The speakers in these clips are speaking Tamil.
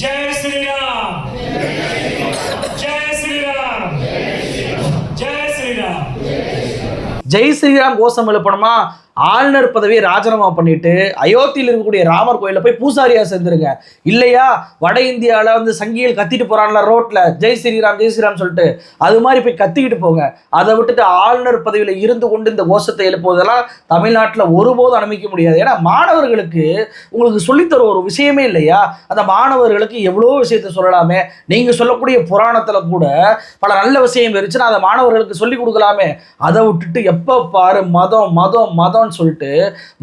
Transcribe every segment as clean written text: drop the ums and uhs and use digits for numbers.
जय श्री राम, जय श्री राम, जय श्री राम. ஜெய் ஸ்ரீராம் கோஷம் எழுப்பணுமா? ஆளுநர் பதவியை ராஜினாமா பண்ணிட்டு அயோத்தியில் இருக்கக்கூடிய ராமர் கோயில போய் பூசாரியா சேர்ந்துருங்க. இல்லையா வட இந்தியாவில் வந்து சங்கிகள் கத்திட்டு போறான்ல ரோட்ல, ஜெய் ஸ்ரீராம் ஜெய் ஸ்ரீராம் சொல்லிட்டு, அது மாதிரி போய் கத்திக்கிட்டு போங்க. அதை விட்டுட்டு ஆளுநர் பதவியில இருந்து கொண்டு இந்த கோஷத்தை எழுப்புவதெல்லாம் தமிழ்நாட்டில் ஒருபோதும் அனுமதிக்க முடியாது. ஏன்னா மாணவர்களுக்கு உங்களுக்கு சொல்லித்தர ஒரு விஷயமே இல்லையா? அந்த மாணவர்களுக்கு எவ்வளோ விஷயத்த சொல்லலாமே. நீங்க சொல்லக்கூடிய புராணத்துல கூட பல நல்ல விஷயம் இருந்துச்சுன்னா அதை மாணவர்களுக்கு சொல்லி கொடுக்கலாமே. அதை விட்டுட்டு எப்ப பாரு மதம் மதம் மதம் சொல்லிட்டு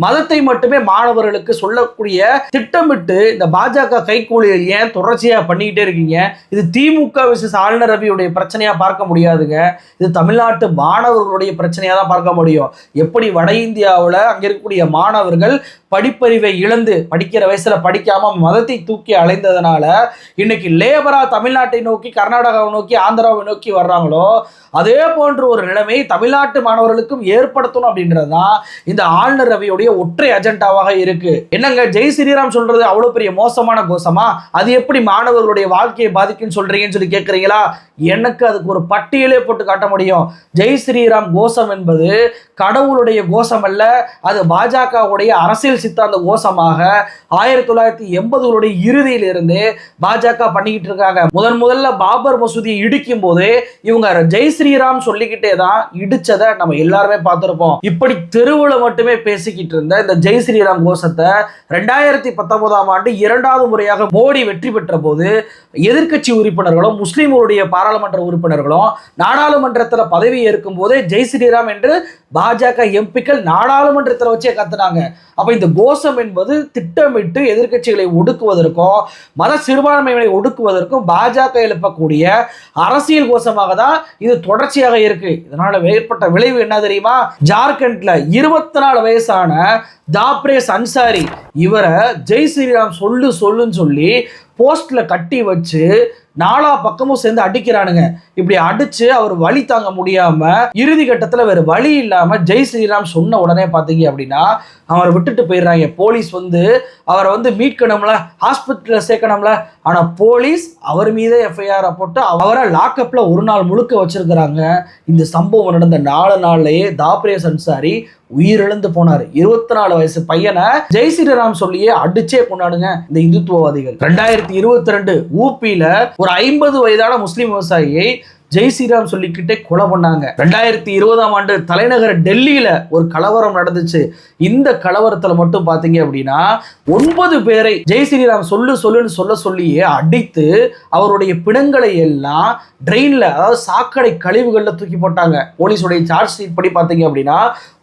மதத்தை மட்டுமே மாணவர்களுக்கு சொல்லக்கூடிய திட்டமிட்டு இந்த பாஜக கைகூலியை ஏன் தொடர்ச்சியா பண்ணிக்கிட்டே இருக்கீங்க? இது திமுக விசேஷ ஆளுநர் ரவியுடைய பிரச்சனையா பார்க்க முடியாதுங்க. இது தமிழ்நாட்டு மாணவர்களுடைய பிரச்சனையா தான் பார்க்க முடியும். எப்படி வட இந்தியாவில் அங்க இருக்கக்கூடிய மாணவர்கள் படிப்பறிவை இழந்து படிக்கிற வயசுல படிக்காம மதத்தை தூக்கி அலைந்ததுனால இன்னைக்கு லேபரா தமிழ்நாட்டை நோக்கி கர்நாடகாவை நோக்கி ஆந்திராவை நோக்கி வர்றாங்களோ, அதே போன்ற ஒரு நிலைமை தமிழ்நாட்டு மாணவர்களுக்கும் ஏற்படுத்தணும் அப்படின்றதுதான் இந்த ஆளுநர் ரவியுடைய ஒற்றை அஜெண்டாவாக இருக்கு. என்னங்க ஜெய் ஸ்ரீராம் சொல்றது அவ்வளவு பெரிய மோசமான கோஷமா? அது எப்படி மாணவர்களுடைய வாழ்க்கையை பாதிக்குன்னு சொல்றீங்கன்னு சொல்லி கேட்கறீங்களா? எனக்கு அதுக்கு ஒரு பட்டியலே போட்டு காட்ட முடியும். ஜெய் ஸ்ரீராம் கோஷம் என்பது கடவுளுடைய கோஷம் அல்ல, அது பாஜகவுடைய அரசியல் சித்தாந்த கோஷமாக 1980களுடைய இறுதியிலிருந்து பாஜக பண்ணிக்கிட்டு இருக்காங்க. முதல்ல பாபர் மசூதியை இடிக்கும் போது இவங்க ஜெய் ஸ்ரீராம் சொல்லிக்கிட்டே தான் இடிச்சதை நம்ம எல்லாருமே பார்த்திருப்போம். இப்படி தெருவுல மட்டுமே பேசிக்கிட்டு இருந்த இந்த ஜெய் ஸ்ரீராம் கோஷத்தை 2019ஆம் ஆண்டு 2வது முறையாக மோடி வெற்றி பெற்ற போது எதிர்க்கட்சி உறுப்பினர்களும் முஸ்லிம்களுடைய பாராளுமன்ற உறுப்பினர்களும் நாடாளுமன்றத்தில் பதவி ஏற்கும் போதே ஜெய் ஸ்ரீராம் என்று பாஜக எம்பிக்கள் நாடாளுமன்றத்தில் வச்சே கத்துனாங்க. அப்ப இந்த கோஷம் என்பது திட்டமிட்டு எதிர்க்கட்சிகளை ஒடுக்குவதற்கும் மத சிறுபான்மைகளை ஒடுக்குவதற்கும் பாஜக எழுப்பக்கூடிய அரசியல் கோஷமாக தான் இது தொடர்ச்சியாக இருக்கு. இதனால ஏற்பட்ட விளைவு என்ன தெரியுமா? ஜார்க்கண்ட்ல 24 வயசான தாப்ரேஸ் அன்சாரி இவரை ஜெய் ஸ்ரீராம் சொல்லுன்னு சொல்லி போஸ்ட்ல கட்டி வச்சு 4 பக்கமும் சேர்ந்து அடிக்கிறானுங்க. இப்படி அடிச்சு அவர் வலி தாங்க முடியாம இறுதி கட்டத்துல வேற வழி இல்லாம ஜெய் ஸ்ரீராம் சொன்ன உடனே பாத்தீங்க அப்படின்னா அவரை விட்டுட்டு போயிடுறாங்க. போலீஸ் வந்து அவரை வந்து மீட்கணும்ல, ஹாஸ்பிட்டல்ல சேர்க்கணும்ல. ஆனா போலீஸ் அவர் மீதே எஃப்ஐஆர் போட்டு அவரை லாக்அப்ல ஒரு நாள் முழுக்க வச்சிருக்கிறாங்க. இந்த சம்பவம் நடந்த 4 நாள்லயே தாப்ரேஸ் அன்சாரி உயிரிழந்து போனார். 24 வயசு பையனை ஜெய் ஸ்ரீராம் சொல்லியே அடிச்சே கொண்டாடுங்க இந்த இந்துத்துவவாதிகள். 2022 ஊபியில ஒரு 50 வயதான முஸ்லிம் விவசாயியை ஜெய் ஸ்ரீராம் சொல்லிக்கிட்டே கொலை பண்ணாங்க. 2020ஆம் ஆண்டு தலைநகர் டெல்லியில ஒரு கலவரம் நடந்துச்சு. இந்த கலவரத்துல மட்டும் பாத்தீங்க அப்படின்னா 9 பேரை ஜெய் ஸ்ரீராம் சொல்லுன்னு சொல்லியே அடித்து அவருடைய பிணங்களை எல்லாம் ட்ரெயின்ல, அதாவது சாக்கடை கழிவுகள்ல தூக்கி போட்டாங்க. போலீஸுடைய சார்ஜ் ஷீட் படி பாத்தீங்க அப்படின்னா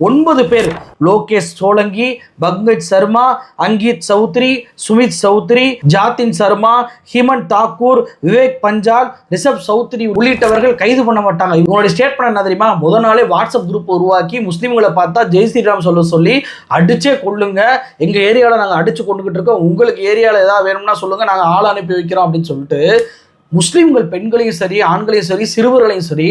9 பேர், லோகேஷ் சோலங்கி, பங்கஜ் சர்மா, அங்கித் சௌத்ரி, சுமித் சௌத்ரி, ஜாத்தின் சர்மா, ஹிமன் தாக்கூர், விவேக் பஞ்சால், ரிஷப் சௌத்ரி உள்ளிட்டவர் கைது பண்ண மாட்டாங்க. இவங்களுடைய ஸ்டேட்மெண்ட் என்ன தெரியுமா? முதல் நாளே வாட்ஸ்அப் குரூப் உருவாக்கி முஸ்லிம்களை பார்த்தா ஜெய் ஸ்ரீராம் சொல்லி அடிச்சே கொள்ளுங்க, எங்க ஏரியாவில் நாங்கள் அடிச்சு கொண்டுகிட்டு இருக்கோம், உங்களுக்கு ஏரியாவில் ஏதாவது வேணும்னா சொல்லுங்க, நாங்கள் ஆள் அனுப்பி வைக்கிறோம் அப்படின்னு சொல்லிட்டு முஸ்லிம்கள் பெண்களையும் சரி ஆண்களையும் சரி சிறுவர்களையும் சரி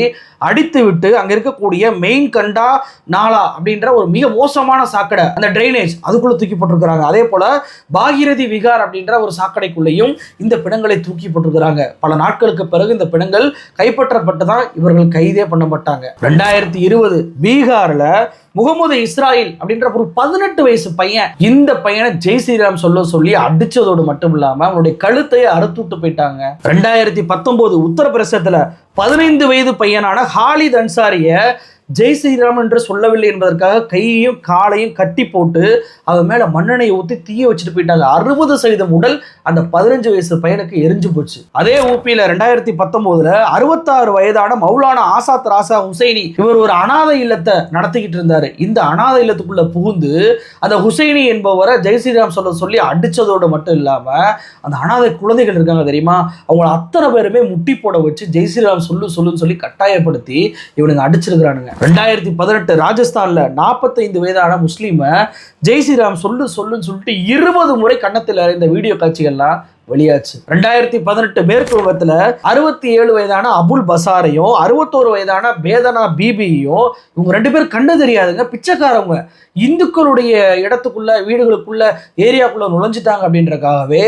அடித்து விட்டு அங்க இருக்கக்கூடிய மெயின் கண்டா நாளா அப்படின்ற ஒரு மிக மோசமான சாக்கடை, அந்த டிரைனேஜ் அதுக்குள்ள தூக்கி போட்டிருக்கிறாங்க. அதே போல பாகிரதி விகார் அப்படின்ற ஒரு சாக்கடைக்குள்ளேயும் இந்த பிணங்களை தூக்கி போட்டிருக்கிறாங்க. பல நாட்களுக்கு பிறகு இந்த பிணங்கள் கைப்பற்றப்பட்டு தான் இவர்கள் கைதே பண்ணப்பட்டாங்க. 2020 பீகார்ல முகமது இஸ்ராயில் அப்படின்ற ஒரு 18 வயசு பையன், இந்த பையனை ஜெய் ஸ்ரீராம் சொல்லி அடிச்சதோடு மட்டும் இல்லாம அவனுடைய கழுத்தையே அறுத்துட்டு போயிட்டாங்க. 2019 உத்தரப்பிரதேசத்துல 15 வயது பையனான ஹாலித் அன்சாரிய ஜெய் ஸ்ரீராம் என்று சொல்லவில்லை என்பதற்காக கையையும் காலையும் கட்டி போட்டு அவன் மேல மண்ணெண்ணெயை ஊற்றி தீய வச்சுட்டு போயிட்டாங்க. 60% உடல் அந்த 15 வயசு பையனுக்கு எரிஞ்சு போச்சு. அதே ஊபியில 2019 66 வயதான மௌலானா ஆசாத் ராசா ஹுசைனி இவர் ஒரு அனாதை இல்லத்தை நடத்திக்கிட்டு இருந்தாரு. இந்த அனாதை இல்லத்துக்குள்ள புகுந்து அந்த ஹுசைனி என்பவரை ஜெய் ஸ்ரீராம் சொல்லி அடிச்சதோடு மட்டும் இல்லாம அந்த அனாதை குழந்தைகள் இருக்காங்க தெரியுமா, அவங்களை அத்தனை பேருமே முட்டி போட வச்சு ஜெய் ஸ்ரீராம் சொல்லுன்னு சொல்லி கட்டாயப்படுத்தி இவனுங்க அடிச்சிருக்கிறானுங்க. 2018 ராஜஸ்தான்ல 45 வயதான முஸ்லீம ஜெய் ஸ்ரீராம் சொல்லுன்னு சொல்லிட்டு 20 முறை கன்னத்தில் இந்த வீடியோ காட்சிகள்லாம் வெளியாச்சு. 2018 மேற்கு வங்கத்துல 67 வயதான அபுல் பசாரையும் 61 வயதான பேதனா பீபியையும், இவங்க 2 பேரும் கண்ணு தெரியாதுங்க, பிச்சைக்காரவங்க, இந்துக்களுடைய இடத்துக்குள்ள வீடுகளுக்குள்ள ஏரியாக்குள்ள நுழைஞ்சிட்டாங்க அப்படின்றக்காகவே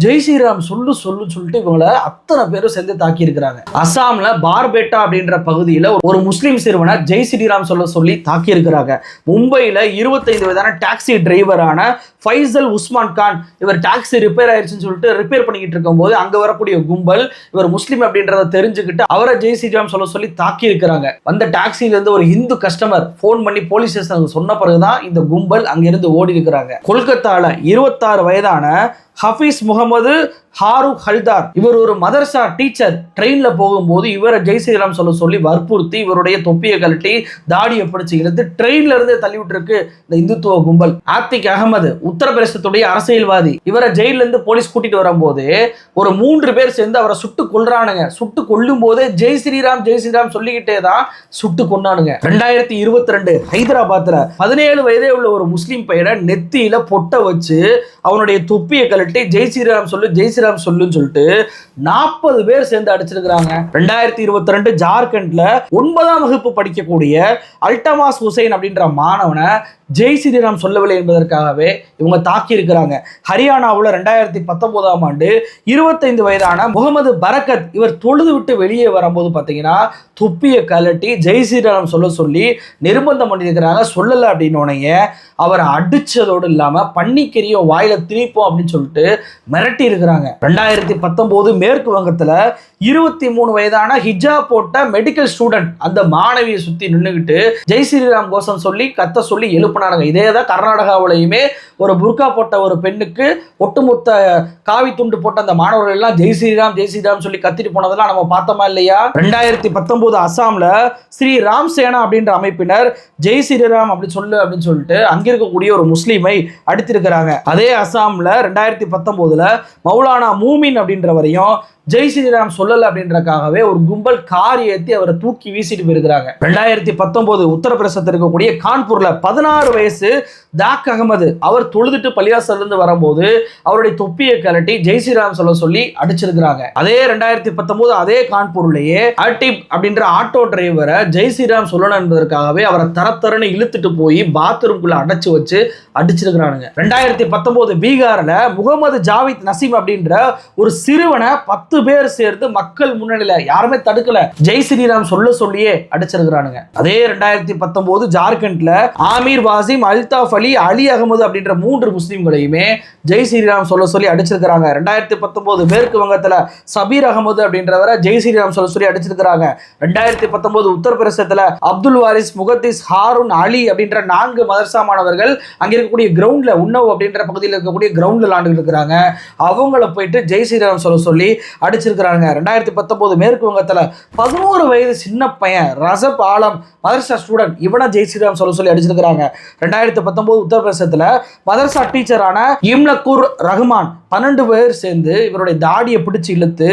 ஜெய் ஸ்ரீராம் சொல்லிட்டு இவங்களை அத்தனை பேரும் சேர்ந்து தாக்கி இருக்கிறாங்க. அசாம்ல பார்பேட்டா அப்படின்ற பகுதியில ஒரு முஸ்லீம் சிறுவனை ஜெய் ஸ்ரீராம் சொல்லி தாக்கி இருக்கிறாங்க. மும்பையில 25 வயதான டாக்ஸி டிரைவரான ஃபைசல் உஸ்மான் கான், இவர் டாக்ஸி ரிப்பேர் ஆயிடுச்சுன்னு சொல்லிட்டு ரிப்பேர் பண்ணிக்கிட்டு இருக்கும் போது அங்க வரக்கூடிய கும்பல் இவர் முஸ்லீம் அப்படின்றத தெரிஞ்சுக்கிட்டு அவரை ஜெய் ஸ்ரீராம் சொல்லி தாக்கி இருக்கிறாங்க. வந்த டாக்ஸில இருந்து ஒரு இந்து கஸ்டமர் போன் பண்ணி போலீஸ் ஸ்டேஷன் சொன்ன பிறகுதான் இந்த கும்பல் அங்கிருந்து ஓடி இருக்கிறாங்க. கொல்கத்தால 26 வயதான ஹஃபீஸ் முகமது ஹாரூக் ஹல்தார், இவர் ஒரு மதரசா டீச்சர், ட்ரெயின்ல போகும்போது இவரை ஜெய் ஸ்ரீராம் சொல்லி வற்புறுத்தி இவருடைய தொப்பியை கழட்டி தாடியை பிடிச்சு இழுத்து ட்ரெயின்ல இருந்து தள்ளி விட்டுருக்கு இந்த இந்துத்துவ கும்பல். ஆத்திக் அகமது உத்தரப்பிரதேசத்துடைய அரசியல்வாதி, இவரை ஜெயில இருந்து போலீஸ் கூட்டிட்டு வரும்போது ஒரு 3 பேர் சேர்ந்து அவரை சுட்டு கொல்றானுங்க. சுட்டு கொல்லும் போதே ஜெய் ஸ்ரீராம் சொல்லிக்கிட்டே தான் சுட்டு கொண்டானுங்க. 2022 ஹைதராபாத்ல 17 வயதே உள்ள ஒரு முஸ்லீம் பையனை நெத்தியில பொட்டை வச்சு அவனுடைய தொப்பியை கழட்டி ஜெய் ஸ்ரீராம் சொல்லுன்னு சொல்லிட்டு 40 பேர் சேர்ந்து அடிச்சிருக்காங்க. 2022 ஜார்க்கண்ட்ல 9ஆம் வகுப்பு படிக்கக்கூடிய அல்டமாஸ் ஹுசைன் அப்படின்ற மாணவனை ஜெய் ஸ்ரீராம் சொல்லவில்லை என்பதற்காகவே இவங்க தாக்கி இருக்கிறாங்க. ஹரியானாவில் 2019ஆம் ஆண்டு 25 வயதான முகமது பரக்கத், இவர் தொழுது விட்டு வெளியே வரும்போது பார்த்தீங்கன்னா தொப்பியை கலட்டி ஜெய் ஸ்ரீராம் சொல்லி நிர்பந்தம் பண்ணியிருக்கிறாங்க. சொல்லலை அப்படின்னோடனே அவரை அடிச்சதோடு இல்லாம பன்னிக்கறியும் வாயில திணிப்போம் அப்படின்னு சொல்லிட்டு மிரட்டி இருக்கிறாங்க. 2019 மேற்கு வங்கத்துல 23 வயதான ஹிஜாப் போட்ட மெடிக்கல் ஸ்டூடெண்ட் அந்த மாணவியை சுத்தி நின்றுகிட்டு ஜெய் ஸ்ரீராம் கோஷம் கத்த சொல்லி எழுப்பினாங்க. இதேதான் கர்நாடகாவிலையுமே ஒரு புர்கா போட்ட ஒரு பெண்ணுக்கு ஒட்டுமொத்த காவி துண்டு போட்ட அந்த மாணவர்கள் எல்லாம் ஜெய் ஸ்ரீராம் சொல்லி கத்திட்டு போனதெல்லாம் நம்ம பார்த்தோமா இல்லையா? 2019 அசாம்ல ஸ்ரீ ராம் சேனா அப்படின்ற அமைப்பினர் ஜெய் ஸ்ரீராம் அப்படின்னு சொல்லிட்டு அங்க இருக்கக்கூடிய ஒரு முஸ்லீமை அடித்திருக்கிறாங்க. அதே அசாம்ல 2019 மௌலானா மூமின் அப்படின்றவரையும் ஜெய் ஸ்ரீராம் சொல்லல அப்படின்றக்காகவே ஒரு கும்பல் கார் ஏற்றி அவரை தூக்கி வீசிட்டு போயிருக்கிறாங்க. 2019 உத்தரப்பிரதேசத்தில் இருக்கக்கூடிய கான்பூர்ல 16 வயசு தாக் அகமது, அவர் தொழுதுட்டு பள்ளிவாசல்ல இருந்து வரும்போது அவருடைய தொப்பியை கலட்டி ஜெய் ஸ்ரீராம் சொல்லி அடிச்சிருக்கிறாங்க. அதே 2019 அதே கான்பூர்லயே ஆட்டிப் அப்படின்ற ஆட்டோ டிரைவரை ஜெய் ஸ்ரீராம் சொல்லணும் என்பதற்காகவே அவரை தரத்தரன்னு இழுத்துட்டு போய் பாத்ரூம்குள்ள அடைச்சு வச்சு அடிச்சிருக்கிறானுங்க. 2019 பீகார்ல முகமது ஜாவித் நசீம் அப்படின்ற ஒரு சிறுவனை 10 பேர் சேர்ந்து மக்கள் முன்னணியில யாருமே தடுக்கல ஜெய் ஸ்ரீராம் சொல்லியே அடிச்சிருக்கிறானுங்க. அதே 2019 ஜார்க்கண்ட்ல ஆமீர் வாசிம், அல்தாஃப் அலி, அலி அகமது அப்படின்ற 3 முஸ்லிம்களையுமே ஜெய் ஸ்ரீராம் சொல்லி அடிச்சிருக்கிறாங்க. 2019 மேற்கு வங்கத்துல சபீர் அகமது அப்படின்றவரை ஜெய் ஸ்ரீராம் சொல்லி அடிச்சிருக்கிறாங்க. 2019 உத்தரப்பிரதேசத்துல அப்துல் வாரிஸ், முகத்திஸ், ஹாரூன், அலி அப்படின்ற 4 மதரசா மாணவர்கள் அங்க இருக்கக்கூடிய கிரவுண்ட்ல உன்னவ் அப்படின்ற பகுதியில் இருக்கக்கூடிய கிரவுண்ட்ல விளையாண்டு இருக்கிறாங்க. அவங்கள போயிட்டு ஜெய் ஸ்ரீராம் சொல்லி அடிச்சிருக்கிறாங்க. 2019 மேற்கு வங்கத்துல 11 வயது சின்ன பையன் ரசப் ஆலம் மதரசா ஸ்டூடெண்ட், இவனை ஜெய் ஸ்ரீராம் சொல்லி அடிச்சிருக்கிறாங்க. 2019 உத்தரப்பிரதேசத்துல மதரசா டீச்சரான இம்லக்கூர் ரஹ்மான் 12 பேர் சேர்ந்து இவருடைய தாடியை பிடிச்சு இழுத்து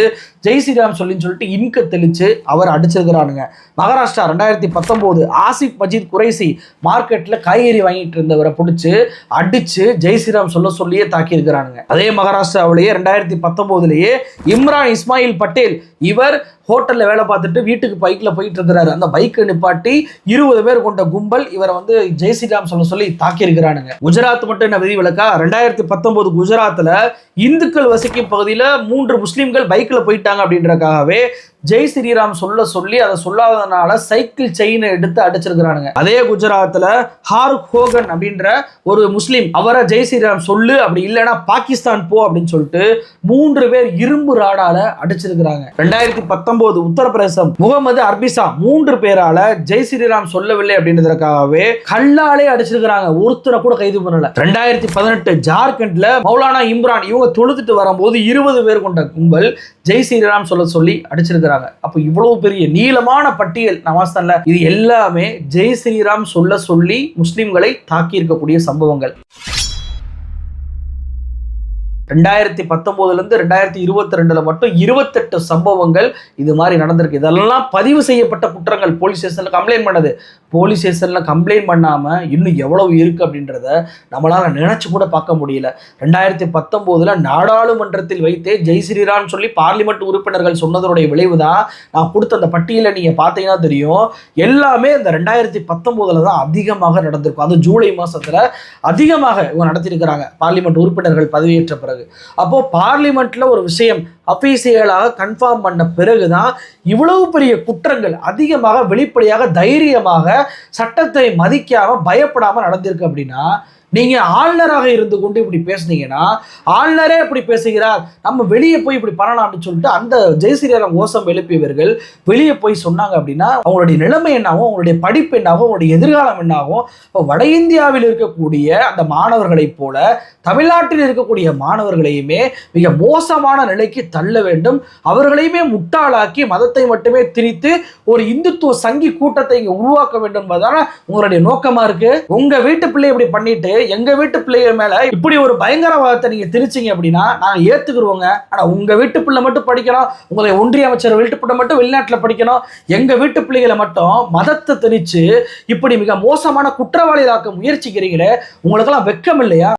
ஜெய் ஸ்ரீராம் சொல்லிட்டு இன்க தெளிச்சு அவர் அடிச்சிருக்கிறானுங்க. மகாராஷ்டிரா 2019 ஆசிப் மஜீத் குரைசி மார்க்கெட்ல காய்கறி வாங்கிட்டு இருந்தவரை பிடிச்சு அடிச்சு ஜெய் ஸ்ரீராம் சொல்லியே தாக்கி இருக்கிறானுங்க. அதே மகாராஷ்டிராவிலேயே 2019 இம்ரான் இஸ்மாயில் பட்டேல், இவர் ஹோட்டல்ல வேலை பார்த்துட்டு வீட்டுக்கு பைக்ல போயிட்டு இருக்கிறாரு. அந்த பைக்கை நிப்பாட்டி 20 பேர் கொண்ட கும்பல் இவரை ஜெய் ஸ்ரீராம் சொல்லி தாக்கி இருக்கிறானுங்க. குஜராத் மட்டும் என்ன விதி விலக்கா? 2019 குஜராத்ல இந்துக்கள் வசிக்கும் பகுதியில 3 முஸ்லிம்கள் பைக்ல போயிட்டாங்க அப்படின்றக்காகவே ஜெய் ஸ்ரீராம் சொல்லி அதை சொல்லாததுனால சைக்கிள் செயினை எடுத்து அடிச்சிருக்கிறானுங்க. அதே குஜராத்ல ஹாருக் ஹோகன் அப்படின்ற ஒரு முஸ்லீம், அவரை ஜெய் ஸ்ரீராம் சொல்லு, அப்படி இல்லைன்னா பாகிஸ்தான் போ அப்படின்னு சொல்லிட்டு 3 பேர் இரும்பு ராடால அடிச்சிருக்கிறாங்க. 2019 உத்தரப்பிரதேசம் முகமது அர்பிசா 3 பேரால ஜெய் ஸ்ரீராம் சொல்லவில்லை அப்படின்றதுக்காகவே கல்லாலே அடிச்சிருக்கிறாங்க. ஒருத்தரை கூட கைது பண்ணல. 2018 ஜார்க்கண்ட்ல மௌலானா இம்ரான், இவங்க தொழுதுட்டு வரும்போது 20 பேர் கொண்ட கும்பல் ஜெய் ஸ்ரீராம் சொல்லி அடிச்சிருக்கிறாங்க. அப்ப இவ்வளவு பெரிய நீளமான பட்டியல் நவாஸ்தான்ல, இது எல்லாமே ஜெய் ஸ்ரீராம் சொல்லி முஸ்லிம்களை தாக்கி இருக்கக்கூடிய சம்பவங்கள். 2019 இருந்து 2022 மட்டும் 28 சம்பவங்கள் இது மாதிரி நடந்திருக்கு. இதெல்லாம் பதிவு செய்யப்பட்ட குற்றங்கள், போலீஸ் ஸ்டேஷன்ல கம்ப்ளைண்ட் பண்ணது. போலீஸ் ஸ்டேஷனில் கம்ப்ளைண்ட் பண்ணாமல் இன்னும் எவ்வளவு இருக்குது அப்படின்றத நம்மளால் நினச்சி கூட பார்க்க முடியல. 2019 நாடாளுமன்றத்தில் வைத்தே ஜெய் ஸ்ரீராம் சொல்லி பார்லிமெண்ட் உறுப்பினர்கள் சொன்னதனுடைய விளைவு தான் நான் கொடுத்த அந்த பட்டியலை நீங்கள் பார்த்தீங்கன்னா தெரியும். எல்லாமே இந்த 2019 தான் அதிகமாக நடந்திருக்கும். அது ஜூலை மாதத்தில் அதிகமாக இவங்க நடத்தியிருக்கிறாங்க பார்லிமெண்ட் உறுப்பினர்கள் பதவியேற்ற பிறகு. அப்போது பார்லிமெண்ட்டில் ஒரு விஷயம் அஃபீஷியலாக கன்ஃபார்ம் பண்ண பிறகுதான் இவ்வளவு பெரிய குற்றங்கள் அதிகமாக வெளிப்படையாக தைரியமாக சட்டத்தை மதிக்காம பயப்படாம நடந்திருக்கு. அப்படின்னா நீங்க ஆளுநராக இருந்து கொண்டு இப்படி பேசுனீங்கன்னா, ஆளுநரே இப்படி பேசுகிறார், நம்ம வெளியே போய் இப்படி பண்ணலாம்னு சொல்லிட்டு அந்த ஜெய் ஸ்ரீராம் கோஷம் எழுப்பியவர்கள் வெளியே போய் சொன்னாங்க அப்படின்னா அவங்களுடைய நிலைமை என்னாகும், அவங்களுடைய படிப்பு என்னாகும், அவங்களுடைய எதிர்காலம் என்னாகும். இப்போ வட இந்தியாவில் இருக்கக்கூடிய அந்த மாணவர்களைப் போல தமிழ்நாட்டில் இருக்கக்கூடிய மாணவர்களையுமே மிக மோசமான நிலைக்கு தள்ள வேண்டும், அவர்களையுமே முட்டாளாக்கி மதத்தை மட்டுமே திரித்து ஒரு இந்துத்துவ சங்கி கூட்டத்தை இங்க உருவாக்க வேண்டும் என்பதான உங்களுடைய நோக்கமா இருக்கு. உங்க வீட்டு பிள்ளை இப்படி பண்ணிட்டு எங்க வீட்டு பிள்ளைய மேல இப்படி ஒரு பயங்கரவாதத்தை நீங்க திரிச்சீங்க அப்படின்னா நாங்க ஏத்துக்குருவோங்க. ஆனா உங்க வீட்டு பிள்ளை மட்டும் படிக்கணும், உங்களை ஒன்றிய அமைச்சர் வீட்டு பிள்ளை மட்டும் வெளிநாட்டுல படிக்கணும், எங்க வீட்டு பிள்ளைகளை மட்டும் மதத்தை திரிச்சு இப்படி மிக மோசமான குற்றவாளிகளாக்க முயற்சிக்கிறீங்களே, உங்களுக்கெல்லாம் வெக்கம் இல்லையா?